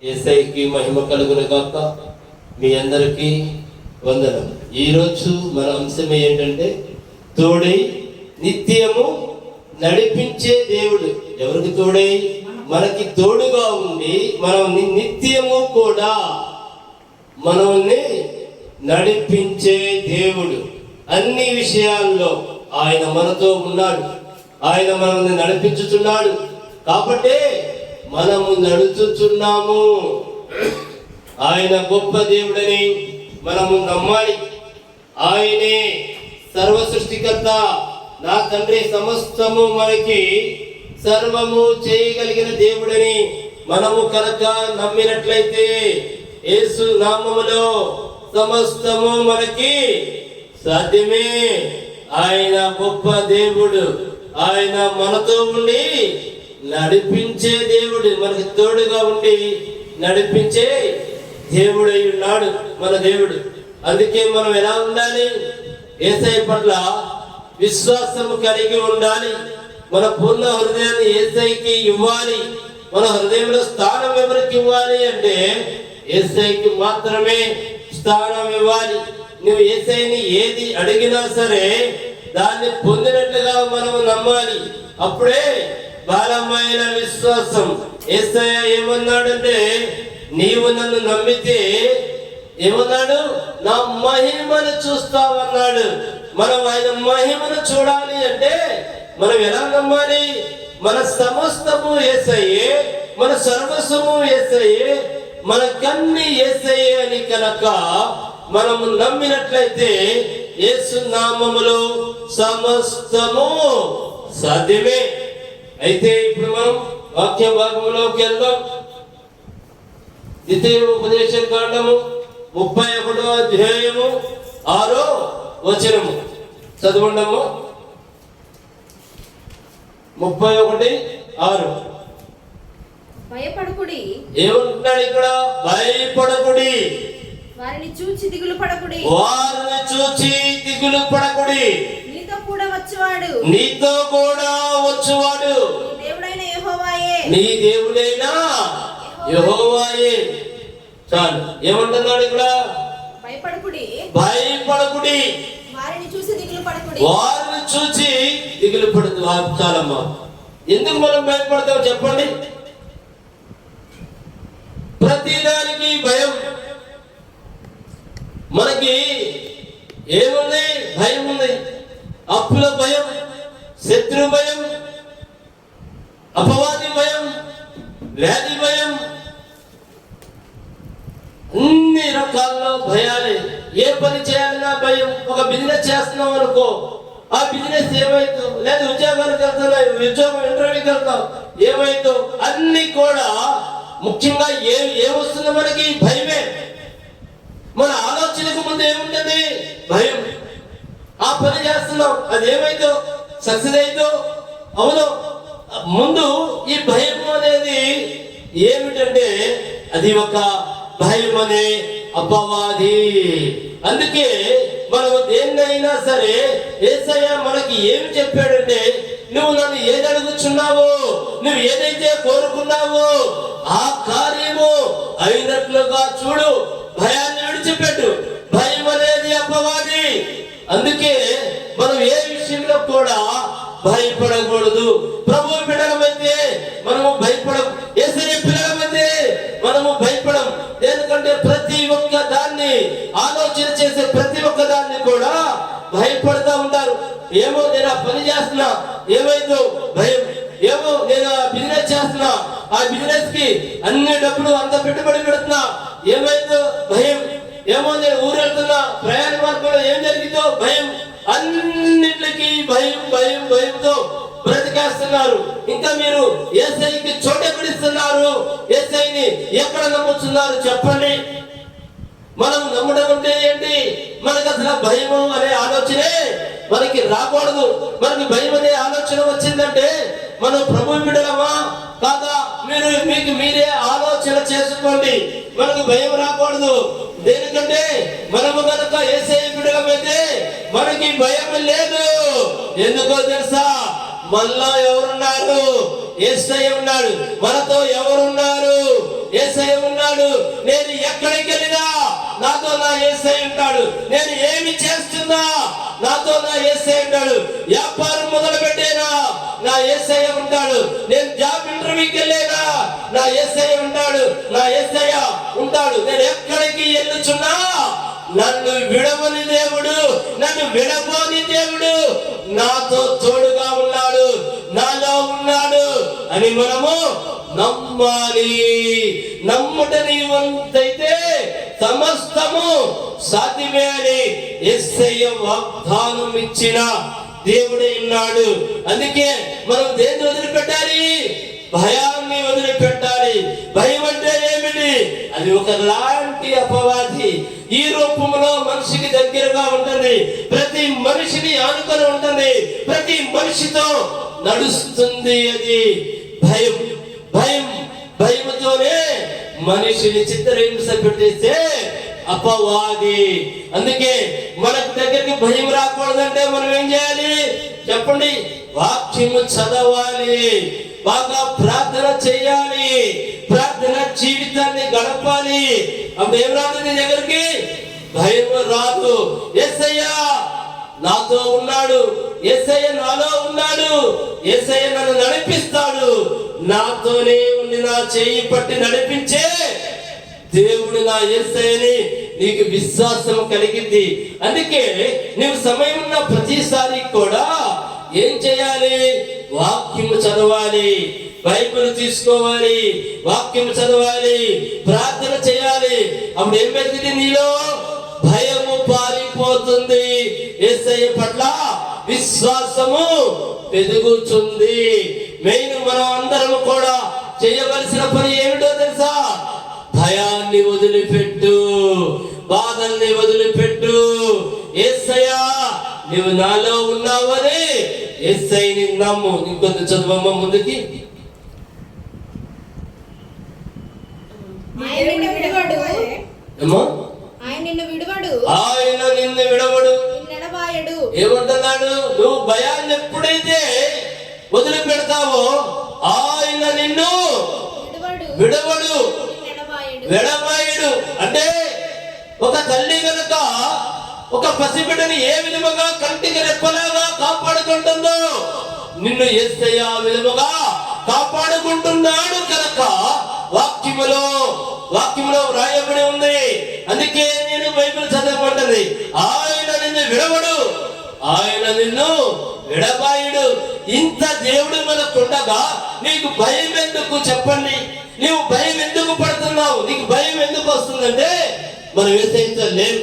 యేసయ్యకి మహిమ కలుగును గాక. మీ అందరికీ వందనం. ఈరోజు మన అంశం ఏంటంటే తోడై నిత్యము నడిపించే దేవుడు. ఎవరికి తోడై? మనకి తోడుగా ఉండి మనం నిత్యము కూడా మనల్ని నడిపించే దేవుడు. అన్ని విషయాల్లో ఆయన మనతో ఉన్నాడు. ఆయన మనల్ని నడిపించుతున్నాడు. కాబట్టి మనము నడుచుచున్నాము. ఆయన గొప్ప దేవుడని మనము నమ్మాలి. ఆయనే సర్వ సృష్టికర్త. నా తండ్రి సమస్తము మనకి సర్వము చేయగలిగిన దేవుడని మనము కనుక నమ్మినట్లయితే యేసు నామములో సమస్తము మనకి సాధ్యమే. ఆయన గొప్ప దేవుడు. ఆయన మనతో ఉండి నడిపించే దేవుడు. మనకి తోడుగా ఉండి నడిపించే దేవుడై ఉన్నాడు మన దేవుడు. అందుకే మనం ఎలా ఉండాలి? యేసయ్య పట్ల విశ్వాసము కలిగి ఉండాలి. మన పూర్ణ హృదయాన్ని యేసయ్యకి ఇవ్వాలి. మన హృదయంలో స్థానం ఎవరికి ఇవ్వాలి అంటే యేసయ్యకి మాత్రమే స్థానం ఇవ్వాలి. నువ్వు యేసయ్యని ఏది అడిగినా సరే దాన్ని పొందినట్లుగా మనము నమ్మాలి. అప్పుడే బలమైన విశ్వాసం. యేసయ్య ఏమన్నాడంటే, నీవు నన్ను నమ్మితే ఏమన్నాడు? నా మహిమను చూస్తావన్నాడు. మనం ఆయన మహిమను చూడాలి అంటే మనం ఎలా నమ్మాలి? మన సమస్తము యేసయ్యే, మన సర్వస్వము యేసయ్యే, మనకన్నీ యేసయ్యే అని కనుక మనము నమ్మినట్లయితే యేసు నామములో సమస్తము సాధ్యమే. అయితే ఇప్పుడు మనం వాక్య భాగంలోకి వెళ్దాం. ద్వితీయోపదేశ కాండము 31వ అధ్యాయము 6వ వచనము చదవండము. 31:6. భయపడకుడి. ఏమంటున్నాడు ఇక్కడ? భయపడకుడి. వారిని చూచి దిగులు పడకుడి. వారిని చూచి దిగులు పడకుడి. నీతో కూడా వచ్చువాడు. నీతో కూడా వచ్చువాడు నీ దేవుడైన యెహోవాయే. నీ దేవుడైన యెహోవాయే. చాలు. ఏమంటున్నాడు ఇక్కడ? భయపడకుడి. భయపడకుడి. వారిని చూసి దిగులు పడకుడి. వారిని చూచి దిగులు పడదు. చాలమ్మా. ఎందుకు మనం భయపడతాం చెప్పండి? ప్రతిదానికి భయం. మనకి ఏముంది? భయం ఉంది. అప్పుల భయం, శత్రు భయం, అపవాది భయం, వ్యాధి భయం, అన్ని రకాల్లో భయాలే. ఏ పని చేయాలన్నా భయం. ఒక బిజినెస్ చేస్తున్నాం అనుకో, ఆ బిజినెస్ ఏమైతో, లేదా ఉద్యోగానికి వెళ్తున్నావు, ఉద్యోగం ఇంటర్వ్యూకి వెళ్తాం, ఏమైతో, అన్ని కూడా ముఖ్యంగా ఏమొస్తుంది మనకి? భయమే. మన ఆలోచనకు ముందు ఏముంటుంది? భయం. ఆ పని చేస్తున్నాం, అది ఏమైతో, సక్సెస్ అయితో, అవును. ముందు ఈ భయం అనేది ఏమిటంటే అది ఒక భయం అనే అపవాది. అందుకే మనము దేన్నైనా సరే యేసయ్య మనకి ఏమి చెప్పాడంటే, నువ్వు నన్ను ఏది అడుగుచున్నావో, నువ్వు ఏదైతే కోరుకున్నావో ఆ కార్యము అయినట్లుగా చూడు. భయాన్ని విడిచిపెట్టు. భయం అనేది అపవాది. అందుకే మనం ఏ విషయంలో కూడా భయపడకూడదు. ప్రభు బిడ్డలమైతే మనము భయపడం, యేసయ్య పిల్లలమైతే మనము భయపడం. ఎందుకంటే ప్రతి ఒక్క దాన్ని ఆలోచన చేసే ప్రతి ఒక్క దాన్ని కూడా భయపడుతూ ఉంటారు. ఏమో నేను ఆ పని చేస్తున్నా, ఏమైందో భయం. ఏమో నేను ఆ బిజినెస్ చేస్తున్నా, ఆ బిజినెస్ కి అన్ని డబ్బులు అంత పెట్టుబడి పెడుతున్నా, ఏమైందో భయం. ఏమో నేను ఊరు వెళ్తున్నా, ప్రయాణ మార్గంలో ఏం జరిగిందో భయం. అన్నిటికీ భయం భయం భయంతో బ్రతికేస్తున్నారు. ఇంకా మీరు యేసయ్యకి చోటెక్కడిస్తున్నారు? యేసయ్యని ఎక్కడ నమ్ముతున్నారు చెప్పండి? మనం నమ్మడం అంటే ఏంటి? మనకు అసలు భయము అనే ఆలోచనే మనకి రాకూడదు. మనకి భయం అనే ఆలోచన వచ్చిందంటే మనం ప్రభు బిడ్డలమా కాదా? మీకు మీరే ఆలోచన చేసుకోండి. మనకు భయం రాకూడదు. దేనికంటే మనము కనుక యేసయ్య బిడ్డలమైతే మనకి భయం లేదు. ఎందుకో తెలుసా? మనలో ఎవరున్నారు? యేసయ్య ఉన్నాడు. మనతో ఎవరున్నారు? యేసయ్య ఉన్నాడు. నేను ఎక్కడికి వెళ్ళినా నాతో నా యేసయ్య ఉంటాడు. నేను ఏమి చేస్తున్నా నాతో నా యేసయ్య ఉంటాడు. వ్యాపారం మొదలు పెట్టేనా నా యేసయ్య ఉంటాడు. నేను జాబ్ ఇంటర్వ్యూకి వెళ్ళేనా నా యేసయ్య ఉంటాడు. నా యేసయ్య ఉంటాడు. నేను ఎక్కడికి వెళ్ళుచున్నా నన్ను విడవని దేవుడు, నన్ను విడబోని దేవుడు నాతో తోడుగా ఉన్నాడు, నాలో ఉన్నాడు అని మనము నమ్మాలి. నమ్ముట నీ వంతైతే సమస్తము సాధ్యమే అని యేసయ్య వాగ్దానం ఇచ్చిన దేవుడే ఉన్నాడు. అందుకే మనం దేన్ని వదిలిపెట్టాలి? భయాన్ని వదిలిపెట్టాలి. భయం అంటే ఏమిటి? అది ఒక లాంటి అపవాది. ఈ రూపంలో మనిషికి దగ్గరగా ఉంటుంది, ప్రతి మనిషిని ఆనుకొని ఉంటుంది, ప్రతి మనిషితో నడుస్తుంది. అది భయం. భయం భయముతోనే మనిషిని చిత్రహింస పెట్టేసే అపవాది. అందుకే మనకు దగ్గరికి భయం రాకూడదంటే మనం ఏం చేయాలి చెప్పండి? వాక్యము చదవాలి, బాగా ప్రార్థన చేయాలి, ప్రార్థన జీవితాన్ని గడపాలి. అప్పుడు ఏం రాదు నీ దగ్గరికి? భయం రాదు. యేసయ్య నాతో ఉన్నాడు, యేసయ్య నాలో ఉన్నాడు, యేసయ్య నన్ను నడిపిస్తాడు, నాతోనే ఉండి నా చేయి పట్టి నడిపించే దేవుడు నా యేసయ్యని నీకు విశ్వాసం కలిగింది. అందుకే నీవు సమయం ఉన్న ప్రతిసారి కూడా ఏం చేయాలి? వాక్యము చదవాలి, బైబిల్ తీసుకోవాలి, వాక్యం చదవాలి, ప్రార్థన చేయాలి. అప్పుడు ఏం పెరుగుతుంది? నీలో భయము పారిపోతుంది, యేసయ్య పట్ల విశ్వాసము పెరుగుతుంది. మెయిన్ మనం అందరం కూడా చేయవలసిన పని ఏమిటో తెలుసా? భయాన్ని వదిలిపెట్టు, బాధల్ని వదిలిపెట్టు. యేసయ్య నీవు నాలో ఉన్నావని యేసయ్యని నమ్ము. ఇంకొంత చదువమ్మ ముందుకి. ఆయన నిన్ను విడవడు, ఆయన నిన్ను విడవడు, నిన్నెడబాయడు. ఏమంటున్నాడు? నువ్వు భయాన్ని ఎప్పుడైతే వదిలిపెడతావో ఆయన నిన్ను విడవడు, విడబాయడు. అంటే ఒక తల్లి కనుక ఒక పసిబిడ్డని ఏ విధముగా కంటికి రెప్పలాగా కాపాడుకుంటుందో నిన్ను యేసయ్య ఆ విధముగా కాపాడుకుంటున్నాడు కనుక వాక్యములో వ్రాయబడి ఉంది. అందుకే నేను బైబిల్ చదవమంటది, ఆయన నిన్ను విడవడు, ఆయన నిన్ను విడబాయుడు. ఇంత దేవుడు మనకుండగా నీకు భయం ఎందుకు చెప్పండి? నీవు భయం ఎందుకు పడుతున్నావు? నీకు భయం ఎందుకు వస్తుందంటే మనం యేసయ్యతో లేవు.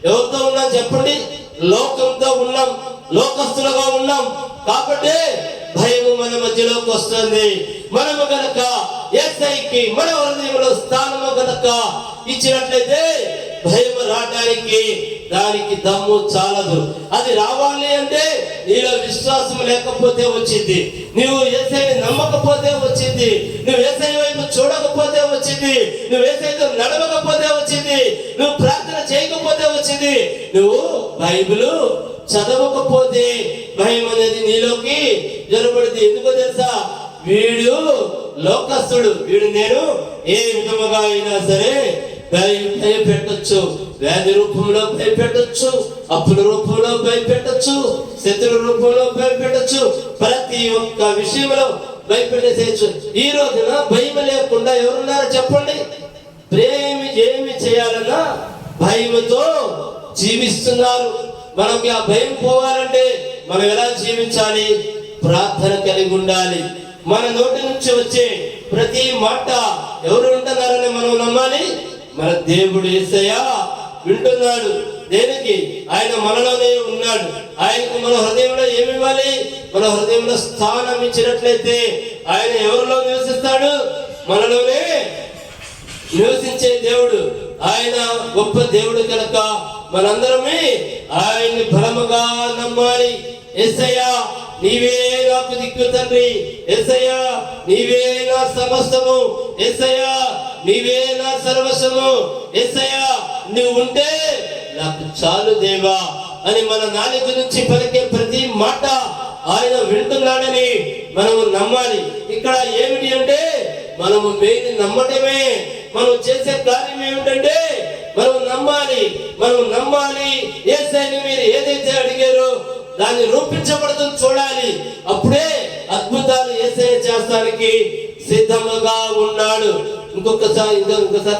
ఎవరితో ఉన్నాం చెప్పండి? లోకంతో ఉన్నాం, లోకస్తులుగా ఉన్నాం. కాబట్టి భయము మన మధ్యలోకి వస్తుంది. మనము గనక యేసయ్యకి మన హృదయంలో స్థానము గనక ఇచ్చినట్లయితే భయం రావడానికి దానికి దమ్ము చాలదు. అది రావాలి అంటే నీలో విశ్వాసం లేకపోతే వచ్చింది, నువ్వు యేసయ్యని నమ్మకపోతే వచ్చింది, నువ్వు యేసయ్య వైపు చూడకపోతే వచ్చింది, నువ్వు యేసయ్యతో నడవకపోతే వచ్చింది, నువ్వు ప్రార్థన చేయకపోతే వచ్చింది, నువ్వు బైబిల్ చదవకపోతే భయం అనేది నీలోకి జరబడింది. ఎందుకో తెలుసా? వీడు లోకస్తుడు, వీడు నేను ఏ విధముగా అయినా సరే భయపెట్టొచ్చు. వ్యాధి రూపంలో భయపెట్టొచ్చు, అప్పుల రూపంలో భయపెట్టొచ్చు, శత్రు రూపంలో భయపెట్టొచ్చు, ప్రతి ఒక్క విషయంలో భయపెట్టేసేయచ్చు. ఈ రోజున భయం లేకుండా ఎవరున్నారో చెప్పండి? ఏమి చేయాలన్నా భయముతో జీవిస్తున్నారు. మనకి ఆ భయం పోవాలంటే మనం ఎలా జీవించాలి? ప్రార్థన కలిగి ఉండాలి. మన నోటి నుంచి వచ్చే ప్రతి మాట ఎవరు ఉంటున్నారని మనం నమ్మాలి. మన దేవుడు యేసయ్య వింటున్నాడు. దేనికి? ఆయన మనలోనే ఉన్నాడు. ఆయనకు మన హృదయంలో ఏమి ఇవ్వాలి? మన హృదయంలో స్థానం ఇచ్చినట్లయితే ఆయన ఎవరిలో నివసిస్తాడు? మనలోనే నివసించే దేవుడు. ఆయన గొప్ప దేవుడు కనుక మనందరమే ఆయన్ని బలముగా నమ్మాలి. యేసయ్య నీవే నాకు దిక్కు తండ్రి, యేసయ్య నీవే నా సమస్తము, యేసయ్య నీవే నా సర్వస్వము, యేసయ్య నువ్వు ఉంటే నాకు చాలు దేవా అని మన నాలుక నుంచి పలికే ప్రతి మాట ఆయన వింటున్నాడని మనము నమ్మాలి. ఇక్కడ ఏమిటి అంటే మనము మెయిన్ నమ్మటమే. మనం చేసే కార్యం ఏమిటంటే మనం నమ్మాలి. యేసయ్యని మీరు ఏదైతే అడిగారో దాన్ని రూపించబడుతుంది చూడాలి. అప్పుడే అద్భుతాలు యేసయ్య చేస్తానికి సిద్ధముగా ఉన్నాడు. ఇంకొకసారి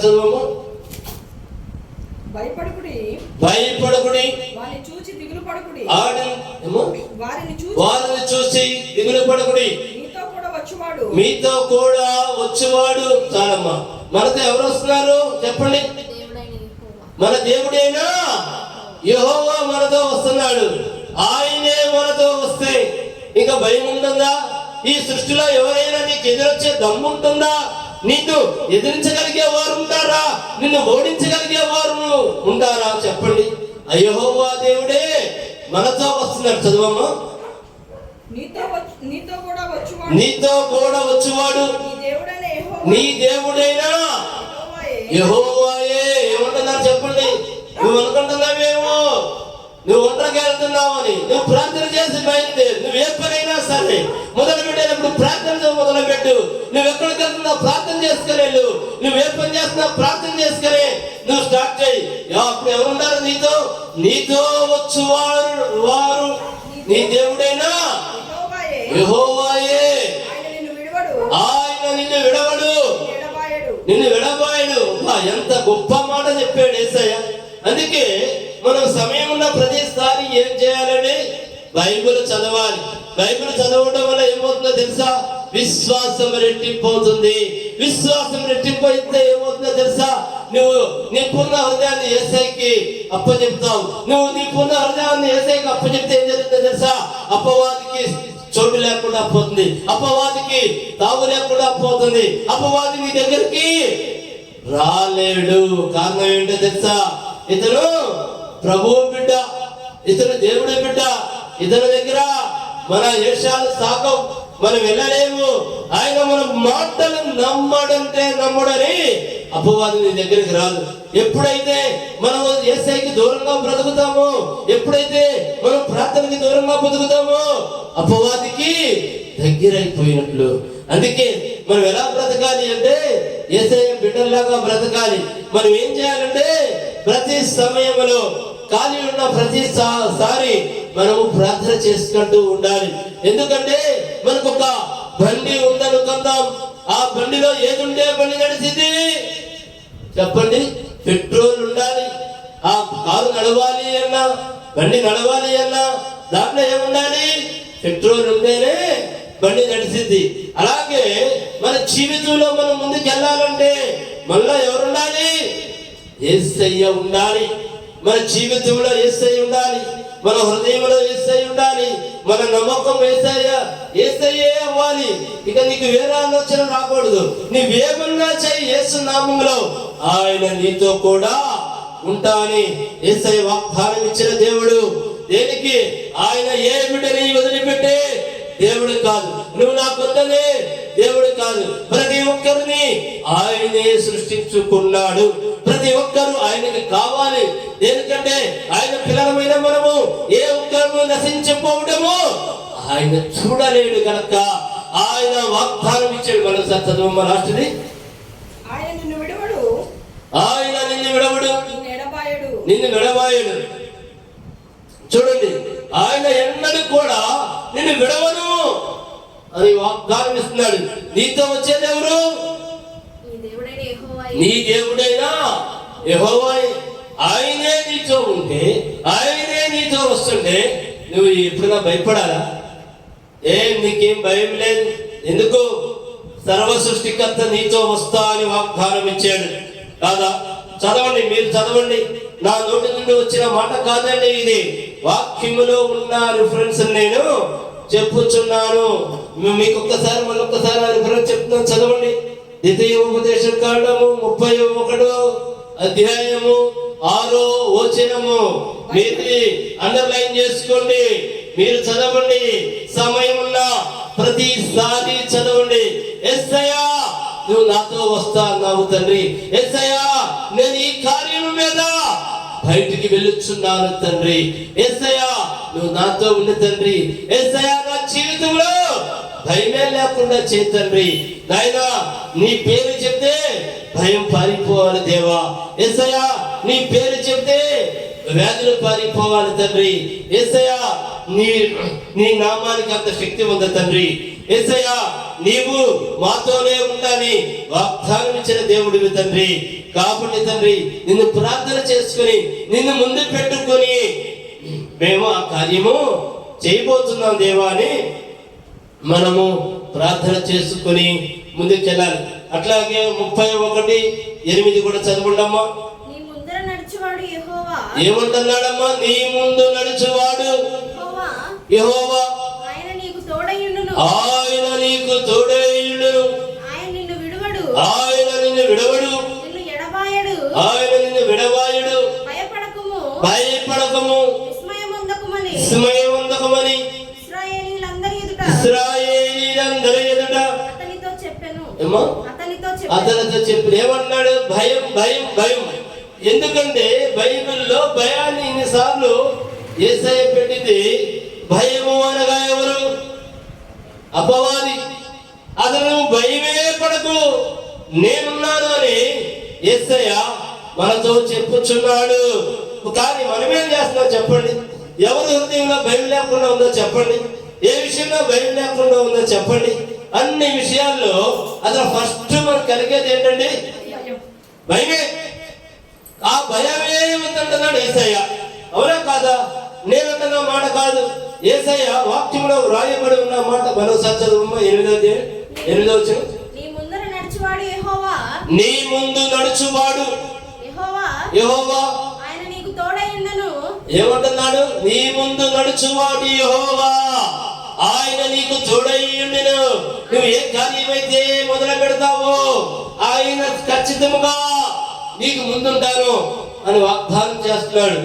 చదవము. భయపడకుడి, వారిని చూసి దిగులు పడకుడి. మీతో కూడా వచ్చేవాడు. చాలమ్మా, మనతో ఎవరు వస్తున్నారు చెప్పండి? మన దేవుడైనా యెహోవా మనతో వస్తున్నాడు. ఆయనే మనతో వస్తే ఇంకా భయం ఉంటుందా? ఈ సృష్టిలో ఎవరైనా నీకు ఎదురొచ్చే దమ్ము ఉంటుందా? నీకు ఎదిరించగలిగే వారు ఉంటారా? నిన్ను ఓడించగలిగే వారు ఉంటారా? చెప్పండి. యెహోవా దేవుడే మనతో వస్తున్నాడు. చదవమ్మా. నీతో కూడా వచ్చేవాడు నీ దేవుడైనా యెహోవాయే. ఏమంటున్నారు చెప్పండి? నువ్వు అనుకుంటున్నావేమో నువ్వు ఒంటరికి వెళ్తున్నావని. నువ్వు ప్రార్థన చేసి బయలుదేరు. నువ్వు ఏ పనైనా సరే మొదలు పెట్టేటప్పుడు ప్రార్థన మొదలు పెట్టు. నువ్వు ఎక్కడికి వెళ్తున్నావు ప్రార్థన చేసుకుని వెళ్ళు. నువ్వు ఏ పని చేస్తున్నావు ప్రార్థన చేసుకుని నువ్వు స్టార్ట్ చేయి. అప్పుడు ఎవరున్నారు నీతో వచ్చేవారు నీ దేవుడైనా యెహోవాయే. ఆయన నిన్ను విడవడు. ఎంత గొప్ప మాట చెప్పాడు యేసయ్య. అందుకే మనం సమయం ఉన్న ప్రతిసారి ఏం చేయాలంటే బైబిల్ చదవాలి. బైబిల్ చదవడం వల్ల ఏమవుతుందో తెలుసా? విశ్వాసం రెట్టింపవుతుంది. విశ్వాసం రెట్టింపైతే ఏమవుతుందో తెలుసా? నువ్వు నీ పూర్ణ హృదయాన్ని యేసయ్యకి అప్పచెప్తావు. నువ్వు నీ పూర్ణ హృదయాన్ని యేసయ్యకి అప్పచెప్తే ఏం జరుగుతుందో తెలుసా? అపవాదికి చోటు లేకుండా పోతుంది. అపవాదికి తావు లేకుండా పోతుంది. అపవాది నీ దగ్గరికి రాలేడు. కారణం ఏంటో తెలుసా? ఇతను ప్రభువు బిడ్డ, ఇతను దేవుడి బిడ్డ. ఇతని దగ్గర మన ఏషాలు సాగం, మనం వెళ్ళలేము. ఆయన మన మాటలు నమ్మడని అపవాది నీ దగ్గరికి రాదు. ఎప్పుడైతే మనం యేసయ్యకి దూరంగా బ్రతుకుతామో, ఎప్పుడైతే మనం ప్రార్థనకి దూరంగా బ్రతుకుతామో అపవాదికి దగ్గరైపోయినట్లు. అందుకే మనం ఎలా బ్రతకాలి అంటే యేసయ్య బిడ్డల్లాగా బ్రతకాలి. మనం ఏం చేయాలంటే ప్రతి సమయంలో ఖాళీ ఉన్న ప్రతిసారి మనము ప్రార్థన చేసుకుంటూ ఉండాలి. ఎందుకంటే మనకు ఒక బండి ఉందనుకుందాం. ఆ బండిలో ఏది ఉంటే బండి నడిచింది చెప్పండి? పెట్రోల్ ఉండాలి. ఆ కారు నడవాలి అన్నా, బండి నడవాలి అన్నా దాంట్లో ఏముండాలి? పెట్రోల్ ఉంటేనే బండి నడిచింది. అలాగే మన జీవితంలో మనం ముందుకు వెళ్ళాలంటే మనలో ఎవరు ఉండాలి? యేసయ్య ఉండాలి. మన జీవితంలో యేసయ్య ఉండాలి. మన హృదయంలో యేసయ్య ఉండాలి. మన నమ్మకం యేసయ్యే అవ్వాలి. ఇక నీకు వేరే ఆలోచన రాకూడదు. నీవేమన్నా చెయ్యి యేసు నామములో ఆయన నీతో కూడా ఉంటా అని యేసయ్య వాగ్దానం ఇచ్చిన దేవుడు. దేనికి? ఆయన ఏ బిడ్డని వదిలిపెట్టే దేవుడు కాదు. నువ్వు నాకొద్దనే దేవుడు కాదు. ప్రతి ఒక్కరిని ఆయనే సృష్టించుకున్నాడు. ప్రతి ఒక్కరు ఆయనకి కావాలి. ఎందుకంటే ఆయన పిల్లలమైన మనము ఏ ఒక్కరు నశించిపోవడము ఆయన చూడలేడు కనుక ఆయన వాగ్దానం ఇచ్చాడు. మనం చదవమ్మ రాష్ట్రది. ఆయన నిన్ను విడవడు, నిన్ను విడబాయడు. చూడండి, ఆయన ఎన్నడూ కూడా నిన్ను విడవను అని వాగ్దానం ఇస్తున్నాడు. నీతో వచ్చేది ఎవరు? నీ దేవుడైనా యెహోవా. ఆయనే నీతో ఉంటే, ఆయనే నీతో వస్తుంటే నువ్వు ఎప్పుడైనా భయపడాలా? నీకేం భయం లేదు. ఎందుకు? సర్వ సృష్టికర్త నీతో వస్తా అని వాగ్దానం ఇచ్చాడు కాదా? చదవండి, మీరు చదవండి. నా నోటి నుండి వచ్చిన మాట కాదండి, ఇది వాక్యములో ఉన్న రిఫరెన్స్ నేను చెప్పుచున్నాను. మీకు ఒక్కసారి మళ్ళొక్కసారి ఆ రిఫరెన్స్ చెప్తున్నాను, చదవండి. ద్వితీయ ఉపదేశ కాండము 31 అధ్యాయము 6వ వచనము. మీరు అండర్లైన్ చేసుకోండి, మీరు చదవండి. సమయం ఉన్న ప్రతిసారి చదవండి. యేసయ్యా నువ్వు నాతో వస్తా అన్నావు తండ్రి. యేసయ్యా నేను ఈ కార్యం మీద బయటికి వెళ్ళుచున్నాను తండ్రి. యేసయ్యా నువ్వు నాతో ఉండి తండ్రి. యేసయ్యా నా జీవితంలో భయమే లేకుండా చేయి తండ్రి. నాయనా నీ పేరు చెప్తే భయం పారిపోవాలి దేవా. యేసయ్యా నీ పేరు చెప్తే వ్యాధులు పారిపోవాలి తండ్రి. యేసయ్యా నీ నామానికి అంత శక్తి ఉంది తండ్రి. యేసయ్యా నీవు మాతోనే ఉండాలి వాగ్దానం ఇచ్చిన దేవుడివి తండ్రి. కాబట్టి తండ్రి నిన్ను ప్రార్థన చేసుకుని నిన్ను ముందు పెట్టుకొని మేము ఆ కార్యము చేయబోతున్నాం దేవా అని మనము ప్రార్థన చేసుకుని ముందుకెళ్ళాలి. అట్లాగే 31:8 కూడా చదవండమ్మా. నీ ముందర నడిచేవాడు యెహోవా. ఏమంటున్నాడమ్మా? నీ ముందు నడుచువాడు యెహోవా, ఆయన నీకు తోడయుండును. ఆయన నీకు తోడయుండును. ఆయన నిన్ను విడువడు. ఆయన నిన్ను విడవడు. నిన్ను ఎడబాయడు. ఆయన నిన్ను విడవాయుడు. భయపడకుము. భయపడకము. విస్మయముందకుమని. విస్మయముందకమని ఇశ్రాయేలీయులందరి ఎదుట. ఇశ్రాయేలీయులందరి ఎదుట అతనితో చెప్పెను. ఏమో అతనితో చెప్పు. ఏమన్నాడు? భయం భయం భయం. ఎందుకంటే బైబిల్లో భయాన్ని ఇన్నిసార్లు యేసయ్య పెట్టింది. భయము అనగా ఎవరు? అపవాది. అతను భయమే పడకు నేనున్నాను అని యేసయ్య మనతో చెప్పుచున్నాడు. కానీ మనమేం చేస్తున్నాం చెప్పండి? ఎవరి హృదయంలో భయం లేకుండా ఉందో చెప్పండి? ఏ విషయంలో భయం లేకుండా ఉందో చెప్పండి? అన్ని విషయాల్లో అసలు ఫస్ట్ మనకు కలిగేది ఏంటండి? భయమే. ఆ భయమే ఉందంటున్నాడు యేసయ్య. అవునా కాదా? నేనంటున్న మాట కాదు, యేసయ్య వాక్యంలో వ్రాయబడి ఉన్న మాట. మరోసారి చదువు 8వ వచనం. నీ ముందర నడిచేవాడు యెహోవా. నీ ముందు నడుచువాడు యెహోవా, ఆయన నీకు తోడయుండును. ఏమంటున్నాడు? నీ ముందు నడుచువాడు యెహోవా, ఆయన నీకు తోడయుండును. నువ్వు ఏ కార్యమైతే మొదలు పెడతావో ఆయన ఖచ్చితంగా నీకు ముందుంటాను అని వాగ్దానం చేస్తున్నాడు.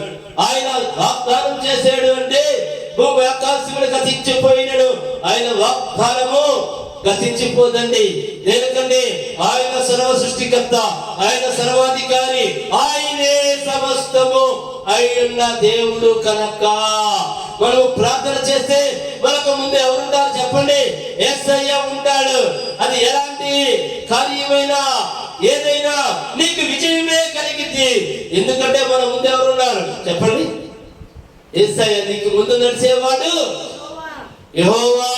ఆయన వాగ్దానం చేశాడు అంటే భూమి ఆకాశములు గతించిపోయినాడు. ఆయన వాగ్దానము గతించిపోదండి. ఎందుకంటే ఆయన సర్వ సృష్టికర్త, ఆయన సర్వాధికారి, ఆయనే సమస్తము అయ్యున్న దేవుడు కనుక మనం ప్రార్థన చేస్తే మనకు ముందు ఎవరుంటారు చెప్పండి? యేసయ్య ఉంటాడు. అది ఎలాంటి కార్యమైనా ఏదైనా నీకు విజయమే కలిగింది. ఎందుకంటే మన ముందు ఎవరున్నారు చెప్పండి? యేసయ్య నీకు ముందు నడిచేవాడు యెహోవా,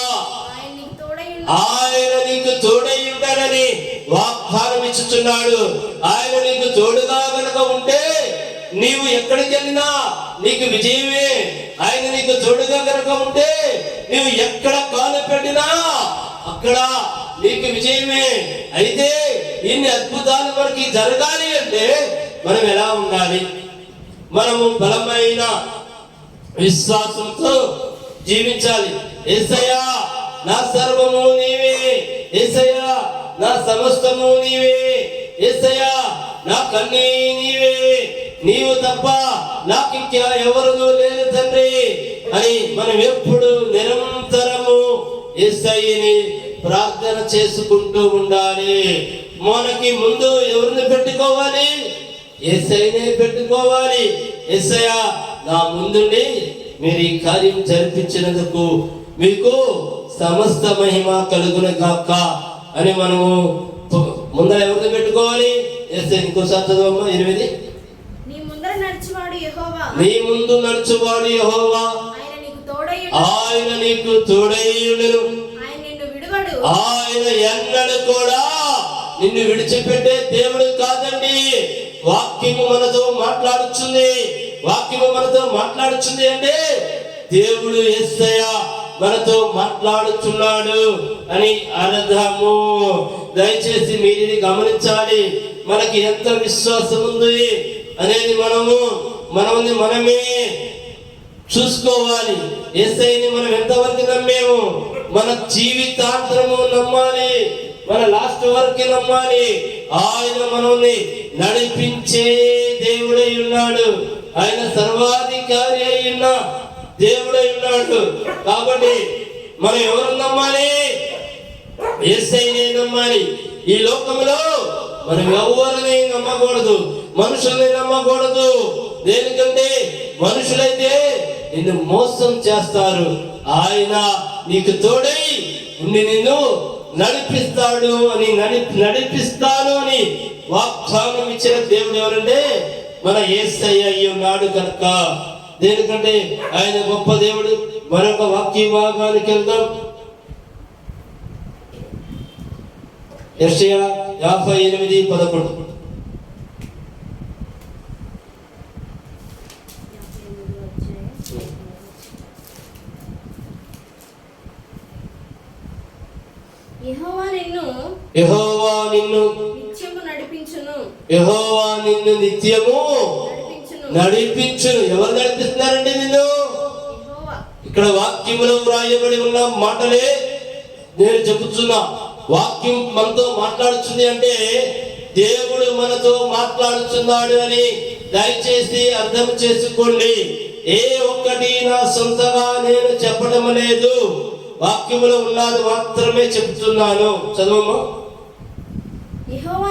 ఆయన నీకు తోడై ఉంటాడని వాగ్దానం ఇచ్చుచున్నాడు. ఆయన నీకు తోడుగా కనుక ఉంటే నీవు ఎక్కడికి వెళ్ళినా నీకు విజయమే. ఆయన నీకు తోడుగా కనుక ఉంటే నీవు ఎక్కడ కాలు పెట్టినా అక్కడ నీకు విజయమే. అయితే ఇన్ని అద్భుతాలు మనకి జరగాలి అంటే మనం ఎలా ఉండాలి? మనము బలమైన విశ్వాసంతో జీవించాలి. యేసయ్యా నా సర్వము నీవే, యేసయ్యా నా సమస్తము నీవే, యేసయ్యా నా కన్నీ నీవే, నీవు తప్ప నాకు ఇంకా ఎవరు లేరు తండ్రి అని మనం ఎప్పుడు నిరంతరము యేసయ్యని ప్రార్థన చేసుకుంటూ ఉండాలి. మనకి ముందు ఎవరిని పెట్టుకోవాలి? యేసయ్యనే పెట్టుకోవాలి. యేసయ్యా నా ముందుండి మీరు ఈ కార్యం జరిపించినందుకు మీకు సమస్త మహిమ కలుగును గాక అని మనము ముందర ఎవరిని పెట్టుకోవాలి? యేసయ్య. ఇంకోసారి చదవమ్మా 8. నీ ముందర నడిచేవాడు యెహోవా, నీ ముందు నడుచువాడు యెహోవా, ఆయన నీకు తోడయ్యుండును. ఆయన ఎన్నడూ కూడా నిన్ను విడిచిపెట్టే దేవుడు కాదండి. వాక్యము మనతో మాట్లాడుచుంది. వాక్యము మనతో మాట్లాడుచుంది అంటే దేవుడు యేసయ్య మనతో మాట్లాడుచున్నాడు అని అర్థము. దయచేసి మీరు ఇది గమనించాలి. మనకి ఎంత విశ్వాసం ఉంది అనేది మనమే చూసుకోవాలి. యేసయ్యని మనం ఎంతవరకు నమ్మేము? మన జీవితాంతరము నమ్మాలి, మన లాస్ట్ వరకు నమ్మాలి. ఆయన మనల్ని నడిపించే దేవుడై ఉన్నాడు. ఆయన సర్వాధికారి అయిన దేవుడై ఉన్నాడు. కాబట్టి మనం ఎవరు నమ్మాలి? యేసయ్యనే నమ్మాలి. ఈ లోకంలో మనం ఎవరిని నమ్మకూడదు, మనుషుల్ని నమ్మకూడదు. దేనికంటే మనుషులైతే నిన్ను మోసం చేస్తారు. ఆయన నీకు తోడై ఉండి నిన్ను నడిపిస్తాడు అని నడిపిస్తాను అని వాగ్దానం ఇచ్చిన దేవుడు ఎవరంటే మన యేసయ్య అయి ఉన్నాడు కనుక. దేనికంటే ఆయన గొప్ప దేవుడు. మరొక వాక్య భాగానికి వెళ్దాం. యెషయా 58:11. యెహోవా నిన్ను నిత్యము నడిపించును. యెహోవా నిన్ను నిత్యము నడిపించును. ఎవరు నడిపిస్తున్నారండి నిన్ను? యెహోవా. ఇక్కడ వాక్యములో వ్రాయబడి ఉన్న మాటలే నేను చెబుతున్నా. వాక్యం మనతో మాట్లాడుతుంది అంటే దేవుడు మనతో మాట్లాడుతున్నాడు అని దయచేసి అర్థం చేసుకోండి. ఏ ఒక్కటి నా సొంతగా నేను చెప్పడం లేదు, వాక్యములో ఉన్నది మాత్రమే చెప్తున్నాను. చదవమ్మా. యెహోవా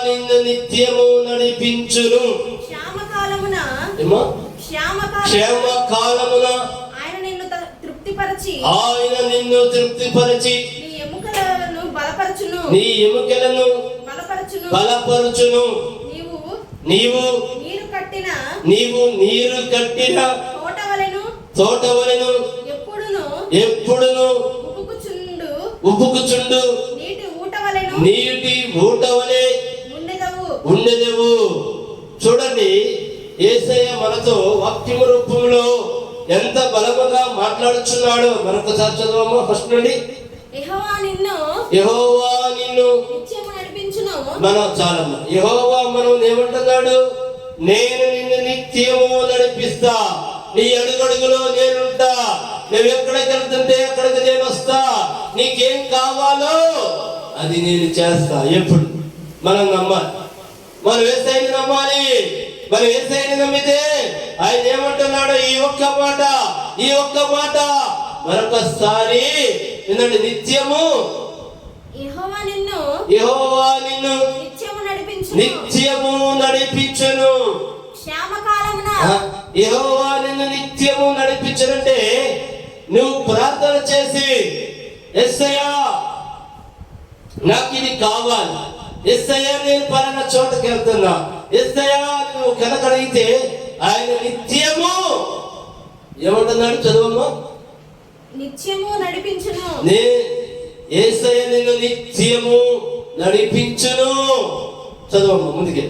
నిన్ను నిత్యము నడిపించును. క్షేమకాలమున ఆయన నిన్ను తృప్తిపరచి నీ ఎముకలను బలపరచును. నీవు నీరు కట్టిన తోటవలెను ఎప్పుడును ఉబుకుచుండు నీటి ఊటవలే ఉండెదవు. చూడండి, యేసయ్య మనతో వాక్యము రూపంలో ఎంత బలముగా మాట్లాడుచున్నాడో మరొకసారి చదవమ్మా ఫస్ట్ నుండి. యెహోవా నిన్ను మనం చాలమ్మా. యెహోవా మనం ఏమంటున్నాడు? నేను నిన్ను నిత్యము నడిపిస్తా, నీ అడుగడుగులో నేనుంటా, నువ్వు ఎక్కడికి వెళ్తుంటే అక్కడికి నేను వస్తా, నీకేం కావాలో అది నేను చేస్తా. ఎప్పుడు మనం నమ్మాలి, మనం యేసయ్యని నమ్మాలి. మనం యేసయ్యని నమ్మితే ఆయన ఏమంటున్నాడు? ఈ ఒక్క మాట మరొకసారి వినండి. నిత్యము యెహోవా నిన్ను నిత్యము నడిపించును. యెహోవా నిన్ను నిత్యము నడిపించునంటే నువ్వు ప్రార్థన చేసి యేసయ్యా నాకు ఇది కావాలి, యేసయ్యా నేను పలానా చోటకి వెళ్తున్నా, యేసయ్యా నువ్వు కనకడిగితే ఆయన నిత్యము ఏమంటున్నాడు? చదువమ్మా. నిత్యము నడిపించును. యేసయ్య నిన్ను నిత్యము నడిపించును. చదువమ్మా ముందుకే.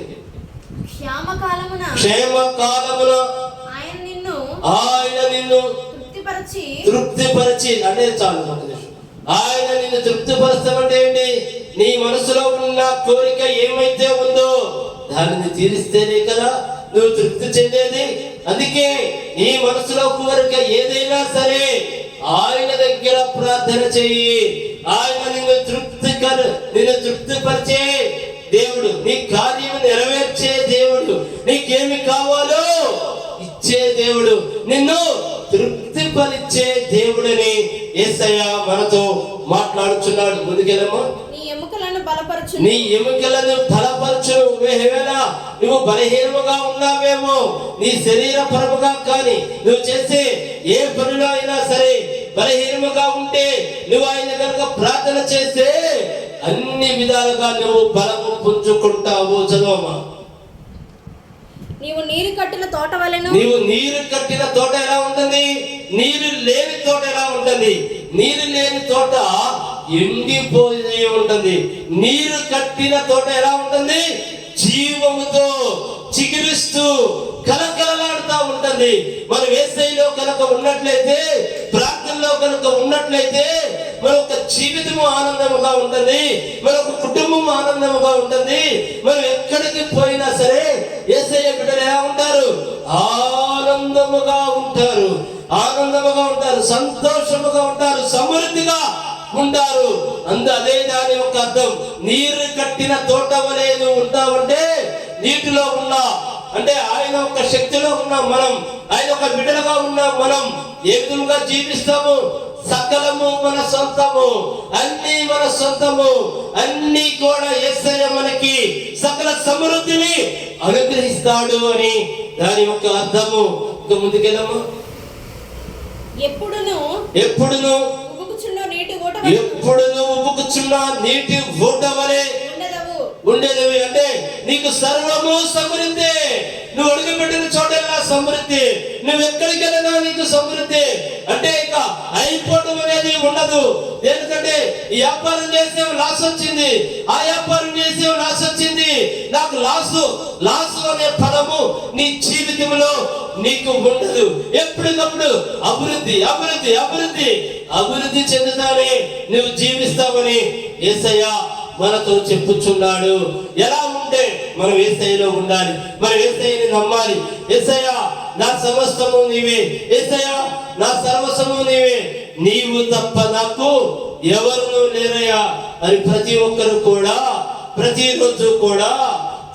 క్షేమకాలమున ఆయన నిన్ను తృప్తిపరచి అంటే చాలు. ఆయన నిన్ను తృప్తిపరచమంటే ఏంటి? నీ మనసులో ఉన్న కోరిక ఏమైతే ఉందో దానిని తీరిస్తేనే కదా నువ్వు తృప్తి చెందేది. అందుకే నీ మనసులో కోరిక ఏదైనా సరే ఆయన దగ్గర ప్రార్థన చెయ్యి. ఆయన నిన్ను తృప్తిపరిచే దేవుడు, నీ కార్యం నెరవేర్చే దేవుడు, నీకేమి కావాలో ఇచ్చే దేవుడు, నిన్ను తృప్తిపరిచే దేవుడని యేసయ్య మనతో మాట్లాడుచున్నాడు. ముందుకెళ్ళమ్మా. నీ ఎముకలను బలపరచు. ఒకవేళ నువ్వు బలహీనముగా ఉన్నావేమో, నీ శరీర పరముగా కానీ నువ్వు చేసే ఏ పనిలో అయినా సరే బలహీనముగా ఉంటే నువ్వు ఆయన కనుక ప్రార్థన చేస్తే అన్ని విధాలుగా నువ్వు బలము పుంజుకుంటావు. చదవమ్మా. నీవు నీరు కట్టిన తోట ఎలా ఉంటుంది? నీరు లేని తోట ఎలా ఉంటుంది? నీరు లేని తోట ఎండిపోయి ఉంటుంది. నీరు కట్టిన తోట ఎలా ఉంటుంది? జీవముతో చిగురిస్తూ కలకలలాడుతూ ఉంటుంది. మనం యేసయ్యలో కనుక ఉన్నట్లయితే, ప్రార్థనలో కనుక ఉన్నట్లయితే మన ఒక జీవితము ఆనందముగా ఉంటుంది, మన ఒక కుటుంబం ఆనందముగా ఉంటుంది. మనం ఎక్కడికి పోయినా సరే యేసయ్య బిడ్డలు ఎలా ఉంటారు? ఆనందముగా ఉంటారు, సంతోషముగా ఉంటారు, సమృద్ధిగా ఉంటారు. అదే దాని యొక్క అర్థం. నీరు కట్టిన తోట వలె నువ్వు ఉంటావంటే నీటిలో ఉన్నా అంటే ఆయన ఒక శక్తిలో ఉన్నాం మనం, ఆయన ఒక బిడ్డలుగా ఉన్నాం మనం. ఏ విధంగా జీవిస్తాము? సకలము మన సొంతము, అన్ని మన సొంతము, అన్ని కూడా యేసయ్య మనకి సకల సమృద్ధిని అనుగ్రహిస్తాడు అని దాని యొక్క అర్థము. ఇంకా ముందుకెళ్ళము. ఎప్పుడును ఎప్పుడును ఉబుకుచుండు నీటి ఊట ఎప్పుడును ఉబుకుచున్న నీటి ఊట వలె ఉండేది. అంటే నీకు సర్వము సమృద్ధి. నువ్వు అడుగుపెట్టిన చోటెల్లా సమృద్ధి. నువ్వు ఎక్కడికి వెళ్ళినా నీకు సమృద్ధి. అంటే ఇక అయిపోవడం అనేది ఉండదు. ఎందుకంటే ఈ వ్యాపారం చేసే లాస్ వచ్చింది, ఆ వ్యాపారం చేసే లాస్ వచ్చింది, నాకు లాసు అనే పదము నీ జీవితంలో నీకు ఉండదు. ఎప్పటికప్పుడు అభివృద్ధి అభివృద్ధి అభివృద్ధి అభివృద్ధి చెందుతానే నువ్వు జీవిస్తావని యేసయ్య మనతో చెప్పుచున్నాడు. ఎలా ఉంటే మనం యేసయ్యలో ఉండాలి, మనం యేసయ్యని నమ్మాలి. యేసయ్య నా సమస్తము నీవే, యేసయ్య నా సర్వస్వము నీవే, నీవు తప్ప నాకు ఎవరు లేరయ్యా అని ప్రతి ఒక్కరు కూడా ప్రతిరోజు కూడా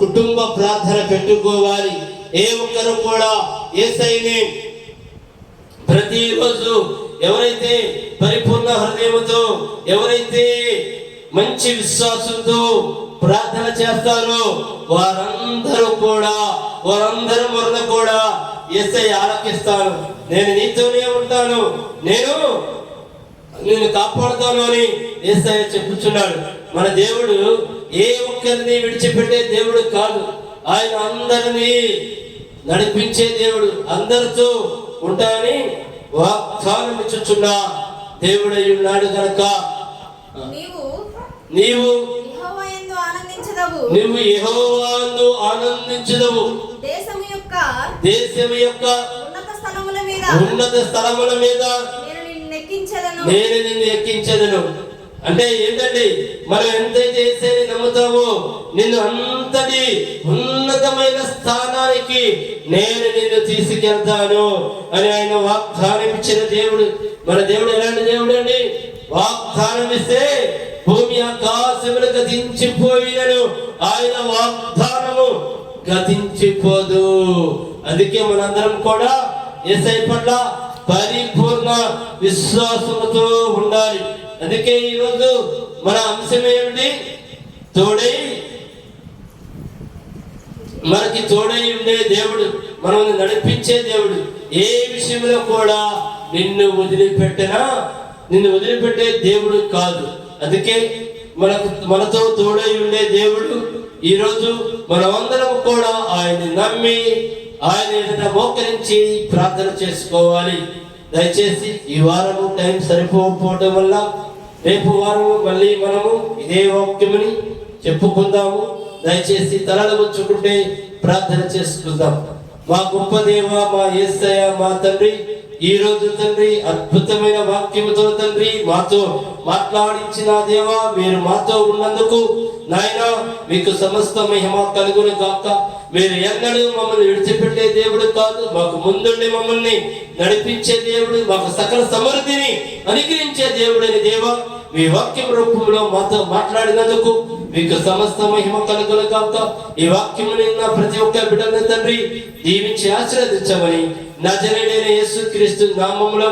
కుటుంబ ప్రార్థన పెట్టుకోవాలి. ఏ ఒక్కరు కూడా యేసయ్యని ప్రతిరోజు ఎవరైతే పరిపూర్ణ హృదయంతో, ఎవరైతే మంచి విశ్వాసంతో ప్రార్థన చేస్తారో వారందరూ మొరన కూడా యేసయ్య ఆలకిస్తాను, నేను నీతోనే ఉంటాను, నేను కాపాడుతాను అని యేసయ్య చెప్పుచున్నాడు. మన దేవుడు ఏ ఒక్కరిని విడిచిపెట్టే దేవుడు కాదు. ఆయన అందరినీ నడిపించే దేవుడు, అందరితో ఉంటానని వాగ్దానం ఇచ్చుచున్న దేవుడై ఉన్నాడు కనుక నీవు యెహోవాయందు ఆనందించదవు. దేశము యొక్క ఉన్నత స్థలముల మీద నేను నిన్ను ఎక్కించదను. అంటే ఏంటండి, మనం ఎంతైతే యేసయ్యని నమ్ముతామో నిన్ను అంతటి ఉన్నతమైన స్థానానికి నేను నిన్ను తీసుకెళ్తాను అని ఆయన వాగ్దానం ఇచ్చిన దేవుడు. మన దేవుడు ఎలాంటి దేవుడు అండి? వాగ్దానం ఇస్తే భూమి ఆకాశములు గతించిపోయినను ఆయన వాగ్దానము గతించిపోదు. అందుకే మనందరం కూడా యేసయ్య పట్ల పరిపూర్ణ విశ్వాసముతో ఉండాలి. అందుకే ఈరోజు మన అంశం ఏమిటి? మనకి తోడై ఉండే దేవుడు, మనల్ని నడిపించే దేవుడు. ఏ విషయంలో కూడా నిన్ను వదిలిపెట్టే దేవుడు కాదు. అందుకే మనతో తోడై ఉండే దేవుడు. ఈరోజు మనమందరం కూడా ఆయన్ని నమ్మి ఆయన ఎదుట మోకరించి ప్రార్థన చేసుకోవాలి. దయచేసి ఈ వారము టైం సరిపోకపోవడం వల్ల రేపు వారము మళ్ళీ మనము ఇదే వాక్యముని చెప్పుకుందాము. దయచేసి తలలు వచ్చుకుంటే ప్రార్థన చేసుకుందాం. మా గొప్ప దేవ, మా యేసయ్య, మా తండ్రి, ఈ రోజు తండ్రి అద్భుతమైన వాక్యముతో తండ్రి మాతో మాట్లాడించిన దేవా, మీరు మాతో ఉన్నందుకు నాయన మీకు సమస్త మహిమ కలుగును గాక. మీరు ఎన్నడూ మమ్మల్ని విడిచిపెట్టే దేవుడు కాదు, మాకు ముందుండి మమ్మల్ని నడిపించే దేవుడు, మాకు సకల సమృద్ధిని అనుగ్రహించే దేవుడని దేవా, మీ వాక్యం రూపంలో మాతో మాట్లాడినందుకు మీకు సమస్త మహిమ కలుగును గాక. ఈ వాక్యము నిన్న ప్రతి ఒక్క బిడ్డను తండ్రి దీవించి ఆశీర్వదించమని నజరేయుడైన యేసుక్రీస్తు నామములో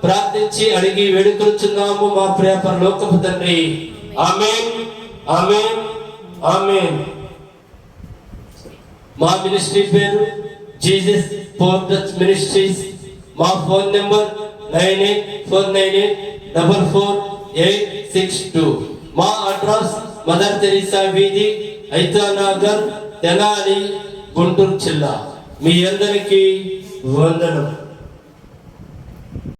ప్రార్థించి అడిగి వేడుకొనుచున్నాము మా ప్రియ పరలోకపు తండ్రి. ఆమేన్, ఆమేన్, ఆమేన్. మా మినిస్ట్రీ పేరు జీసస్ పోర్టస్ మినిస్ట్రీస్. మా ఫోన్ నెంబర్ 9849844862. మా అడ్రస్ మదర్ తెరీసా వీధి, ఐతానగర్, తెనాలి, గుంటూరు జిల్లా. మీ అందరికీ వందనం.